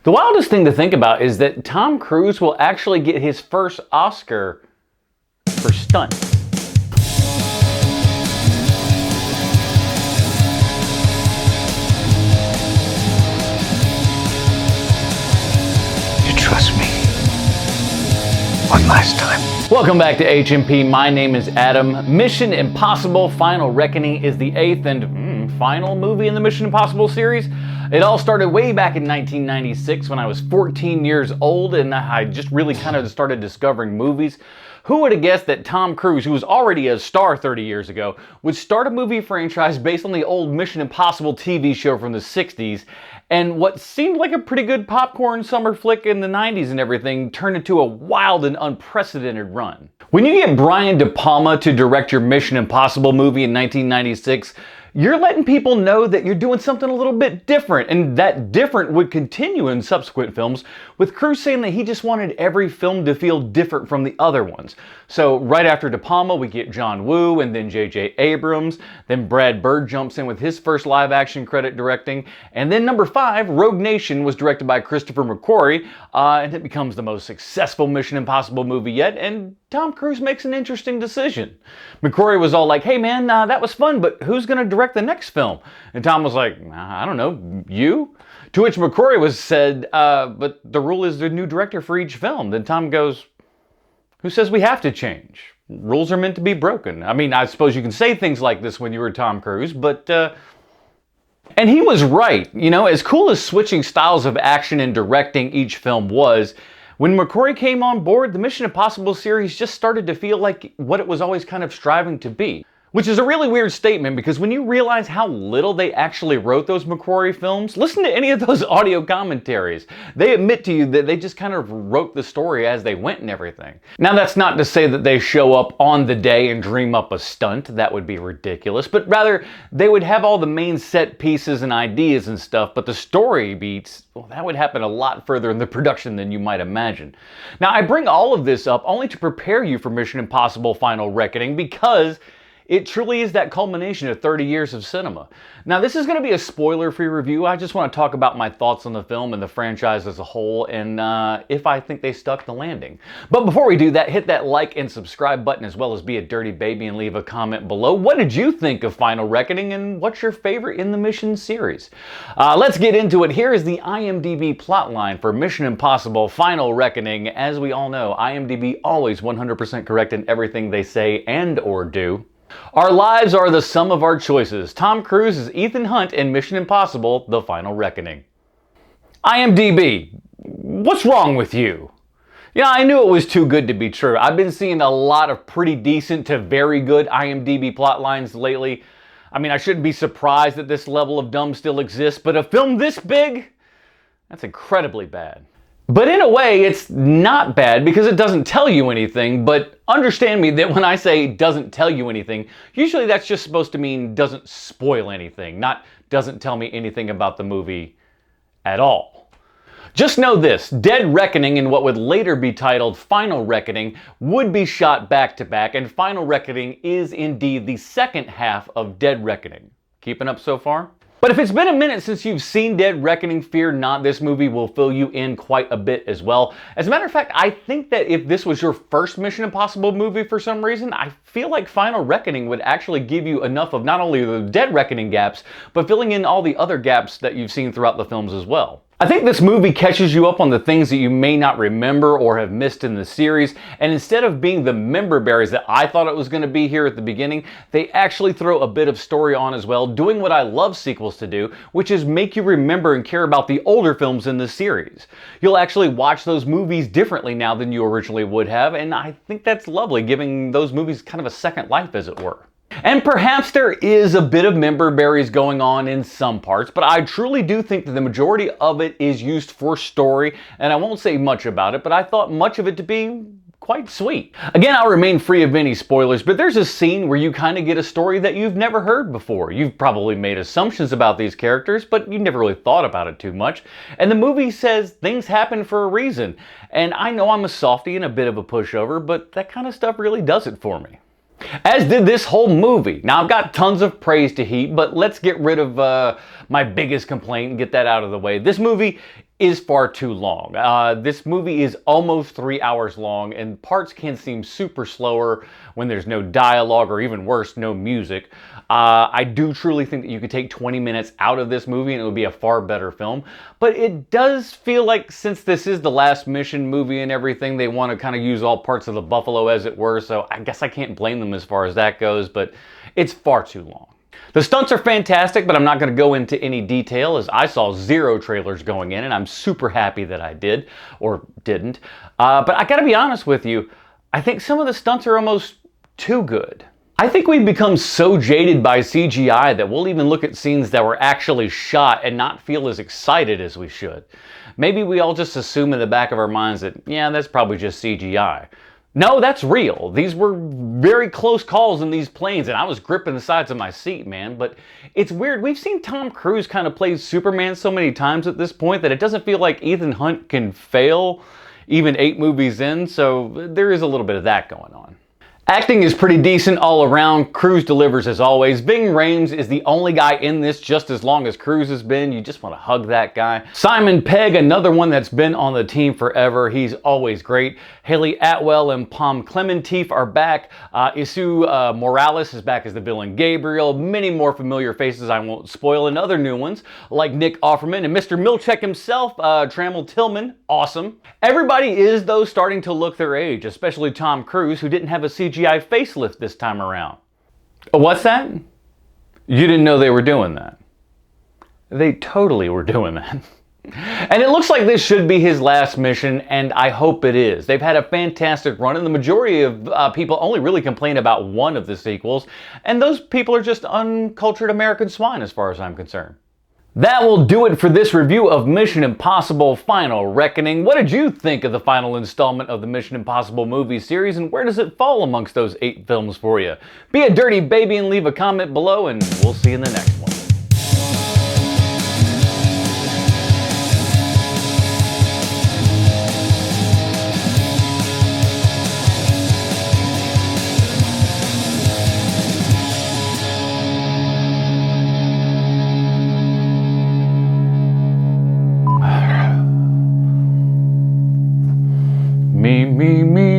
The wildest thing to think about is that Tom Cruise will actually get his first Oscar for stunts. You trust me? One last time. Welcome back to HMP. My name is Adam. Mission Impossible Final Reckoning is the 8th and final movie in the Mission Impossible series. It all started way back in 1996 when I was 14 years old and I just really kind of started discovering movies. Who would have guessed that Tom Cruise, who was already a star 30 years ago, would start a movie franchise based on the old Mission Impossible TV show from the 60s, and what seemed like a pretty good popcorn summer flick in the 90s and everything turned into a wild and unprecedented run. When you get Brian De Palma to direct your Mission Impossible movie in 1996, you're letting people know that you're doing something a little bit different, and that different would continue in subsequent films, with Cruise saying that he just wanted every film to feel different from the other ones. So right after De Palma, we get John Woo, and then J.J. Abrams, then Brad Bird jumps in with his first live-action credit directing, and then number 5, Rogue Nation, was directed by Christopher McQuarrie, and it becomes the most successful Mission Impossible movie yet, and Tom Cruise makes an interesting decision. McQuarrie was all like, hey man, that was fun, but who's gonna direct the next film? And Tom was like, I don't know, you? To which McQuarrie was said, but the rule is there's a new director for each film. Then Tom goes, who says we have to change? Rules are meant to be broken. I mean, I suppose you can say things like this when you were Tom Cruise, but, and he was right. You know, as cool as switching styles of action and directing each film was, when McQuarrie came on board, the Mission Impossible series just started to feel like what it was always kind of striving to be. Which is a really weird statement, because when you realize how little they actually wrote those McQuarrie films, listen to any of those audio commentaries. They admit to you that they just kind of wrote the story as they went and everything. Now that's not to say that they show up on the day and dream up a stunt, that would be ridiculous, but rather they would have all the main set pieces and ideas and stuff, but the story beats, well, that would happen a lot further in the production than you might imagine. Now I bring all of this up only to prepare you for Mission Impossible Final Reckoning, because it truly is that culmination of 30 years of cinema. Now this is going to be a spoiler-free review. I just want to talk about my thoughts on the film and the franchise as a whole, and if I think they stuck the landing. But before we do that, hit that like and subscribe button, as well as be a dirty baby and leave a comment below. What did you think of Final Reckoning, and what's your favorite in the Mission series? Let's get into it. Here is the IMDb plotline for Mission Impossible Final Reckoning. As we all know, IMDb always 100% correct in everything they say and or do. Our lives are the sum of our choices. Tom Cruise is Ethan Hunt in Mission Impossible: The Final Reckoning. IMDb, what's wrong with you? Yeah, I knew it was too good to be true. I've been seeing a lot of pretty decent to very good IMDb plot lines lately. I mean, I shouldn't be surprised that this level of dumb still exists, but a film this big? That's incredibly bad. But in a way, it's not bad because it doesn't tell you anything, but understand me that when I say doesn't tell you anything, usually that's just supposed to mean doesn't spoil anything, not doesn't tell me anything about the movie at all. Just know this, Dead Reckoning and what would later be titled Final Reckoning would be shot back to back, and Final Reckoning is indeed the second half of Dead Reckoning. Keeping up so far? But if it's been a minute since you've seen Dead Reckoning, fear not, this movie will fill you in quite a bit as well. As a matter of fact, I think that if this was your first Mission Impossible movie for some reason, I feel like Final Reckoning would actually give you enough of not only the Dead Reckoning gaps, but filling in all the other gaps that you've seen throughout the films as well. I think this movie catches you up on the things that you may not remember or have missed in the series, and instead of being the member berries that I thought it was going to be here at the beginning, they actually throw a bit of story on as well, doing what I love sequels to do, which is make you remember and care about the older films in the series. You'll actually watch those movies differently now than you originally would have, and I think that's lovely, giving those movies kind of a second life, as it were. And perhaps there is a bit of member berries going on in some parts, but I truly do think that the majority of it is used for story, and I won't say much about it, but I thought much of it to be quite sweet. Again, I'll remain free of any spoilers, but there's a scene where you kind of get a story that you've never heard before. You've probably made assumptions about these characters, but you never really thought about it too much. And the movie says things happen for a reason. And I know I'm a softie and a bit of a pushover, but that kind of stuff really does it for me. As did this whole movie. Now, I've got tons of praise to heap, but let's get rid of my biggest complaint and get that out of the way. This movie is far too long. This movie is almost 3 hours long, and parts can seem super slower when there's no dialogue, or even worse, no music. I do truly think that you could take 20 minutes out of this movie and it would be a far better film. But it does feel like, since this is the last Mission movie and everything, they want to kind of use all parts of the buffalo, as it were, so I guess I can't blame them as far as that goes, but it's far too long. The stunts are fantastic, but I'm not going to go into any detail, as I saw 0 trailers going in, and I'm super happy that I did, or didn't. But I gotta be honest with you, I think some of the stunts are almost too good. I think we've become so jaded by CGI that we'll even look at scenes that were actually shot and not feel as excited as we should. Maybe we all just assume in the back of our minds that, yeah, that's probably just CGI. No, that's real. These were very close calls in these planes, and I was gripping the sides of my seat, man. But it's weird. We've seen Tom Cruise kind of play Superman so many times at this point that it doesn't feel like Ethan Hunt can fail even 8 movies in, so there is a little bit of that going on. Acting is pretty decent all around. Cruise delivers as always. Ving Rhames is the only guy in this just as long as Cruise has been. You just want to hug that guy. Simon Pegg, another one that's been on the team forever. He's always great. Haley Atwell and Pom Clementif are back. Isu Morales is back as the villain Gabriel. Many more familiar faces I won't spoil, and other new ones like Nick Offerman and Mr. Milchek himself, Trammell Tillman. Awesome. Everybody is, though, starting to look their age, especially Tom Cruise, who didn't have a CGI facelift this time around. What's that? You didn't know they were doing that. They totally were doing that. And it looks like this should be his last mission, and I hope it is. They've had a fantastic run, and the majority of people only really complain about one of the sequels, and those people are just uncultured American swine as far as I'm concerned. That will do it for this review of Mission Impossible Final Reckoning. What did you think of the final installment of the Mission Impossible movie series, and where does it fall amongst those 8 films for you? Be a dirty baby and leave a comment below, and we'll see you in the next one. Me, me, me.